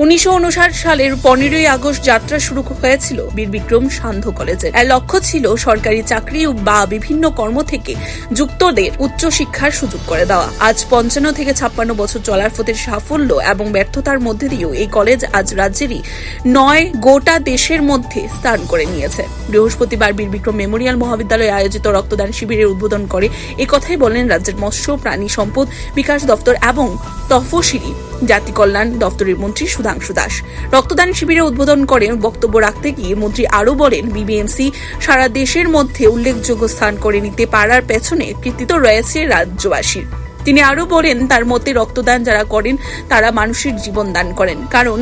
1959 সালের 15ই আগস্ট যাত্রা শুরু হয়েছিল বীর বিক্রম সান্ধ্য কলেজের। এর লক্ষ্য ছিল সরকারি চাকরি বা বিভিন্ন কর্ম থেকে যুক্তদের উচ্চশিক্ষার সুযোগ করে দেওয়া। আজ 55 থেকে 56 বছর চলার পথে সাফল্য এবং ব্যর্থতার মধ্যে দিয়েও এই কলেজ আজ রাজ্যেরই নয় গোটা দেশের মধ্যে স্থান করে নিয়েছে। বৃহস্পতিবার বীর বিক্রম মেমোরিয়াল মহাবিদ্যালয়ে আয়োজিত রক্তদান শিবিরের উদ্বোধন করে এই কথাই বলেন রাজ্যের মৎস্য প্রাণী সম্পদ বিকাশ দপ্তর এবং তফসিলি জাতি কল্যাণ দপ্তরের মন্ত্রী সুধাংশু দাস। রক্তদান শিবিরে উদ্বোধন করেন। বক্তব্য রাখতে গিয়ে মন্ত্রী আরও বলেন, বিবিএমসি সারা দেশের মধ্যে উল্লেখযোগ্য স্থান করে নিতে পারার পেছনে কৃতিত্ব রয়েছে রাজ্যবাসীর। তিনি আরও বলেন, তার মতে রক্তদান যারা করেন তারা মানুষের জীবন দান করেন, কারণ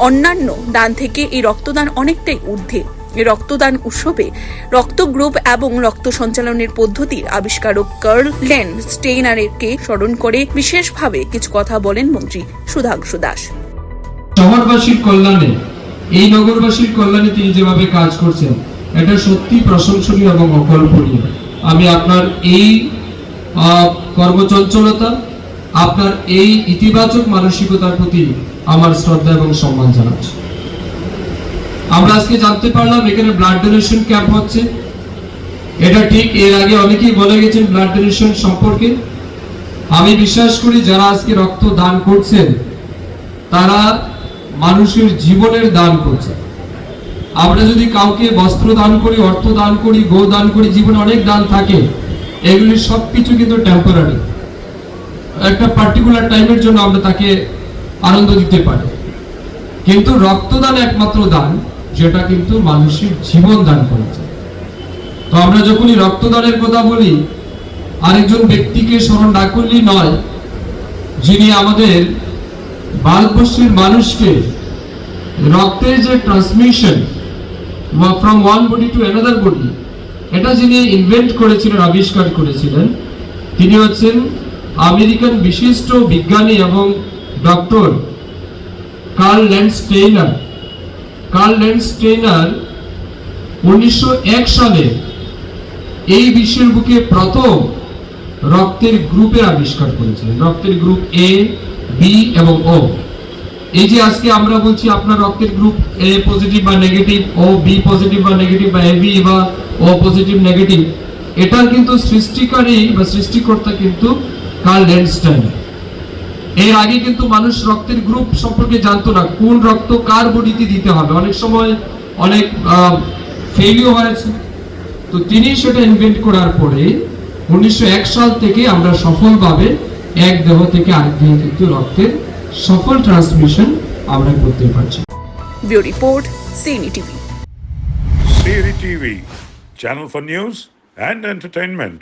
অন্যান্য দান থেকে এই রক্তদান অনেকটাই ঊর্ধ্বে। এই রক্তদান উৎসবে রক্ত গ্রুপ এবং রক্ত সঞ্চালনের পদ্ধতির আবিষ্কারক কার্ল ল্যান্ডস্টেইনারকে স্মরণ করে বিশেষভাবে কিছু কথা বলেন মন্ত্রী সুধাংশু দাস। শহরবাসীর কল্যাণে, এই নগরবাসীর কল্যাণে তিনি যেভাবে কাজ করছেন, এটা সত্যি প্রশংসনীয় এবং অকল্পনীয়। আমি আপনার এই কর্মচঞ্চলতা, আপনার এই ইতিবাচক মানসিকতার প্রতি আমার শ্রদ্ধা এবং সম্মান জানাচ্ছি। আমরা আজকে জানতে পারলাম এখানে ব্লাড ডোনেশন ক্যাম্প হচ্ছে। এটা ঠিক, এর আগে অনেকেই বলে গেছেন ব্লাড ডোনেশন সম্পর্কে। আমি বিশ্বাস করি যারা আজকে রক্ত দান করছেন তারা মানুষের জীবনের দান করছে। আমরা যদি কাউকে বস্ত্র দান করি, অর্থ দান করি, গো দান করি, জীবনে অনেক দান থাকে, এগুলি সবকিছু কিন্তু টেম্পোরারি, একটা পার্টিকুলার টাইমের জন্য আমরা তাকে আনন্দ দিতে পারি। কিন্তু রক্তদান একমাত্র দান যেটা কিন্তু মানুষের জীবন দান করেছে। তো আমরা যখনই রক্তদানের কথা বলি, আরেকজন ব্যক্তিকে স্মরণ না করলেই নয়, যিনি আমাদের ভারতবর্ষের মানুষকে রক্তের যে transmission from one body to another body, এটা যিনি ইনভেন্ট করেছিলেন, আবিষ্কার করেছিলেন, তিনি হচ্ছেন আমেরিকান বিশিষ্ট বিজ্ঞানী এবং doctor Karl Landsteiner. Karl Landsteiner 1901 সালে এই বিশ্বের বুকে প্রথম রক্তের গ্রুপের আবিষ্কার করেছিলেন। রক্তের গ্রুপ এ, বি এবং ও। এই যে আজকে আমরা বলছি আপনার রক্তের গ্রুপ এ পজিটিভ বা নেগেটিভ, ও বি পজিটিভ বা নেগেটিভ, বা এবি বা ও পজিটিভ নেগেটিভ, এটার কিন্তু সৃষ্টিকারী বা সৃষ্টিকর্তা কিন্তু কার্ল ল্যান্ডস্টেইনার। এর আগে কিন্তু মানুষ রক্তের গ্রুপ সম্পর্কে জানতো না, কোন রক্ত কার বডিতে দিতে হবে। অনেক সময় অনেক ফেলিও হয়েছে। তো তিনি সেটা ইনভেন্ট করার পরে 1901 সাল থেকে আমরা সফলভাবে এক দেহ থেকে আরেক দেহে কিন্তু রক্তের সফল ট্রান্সমিশন আমরা করতে পারছি। Bureau report, CNE TV. CNE TV, channel for news and entertainment.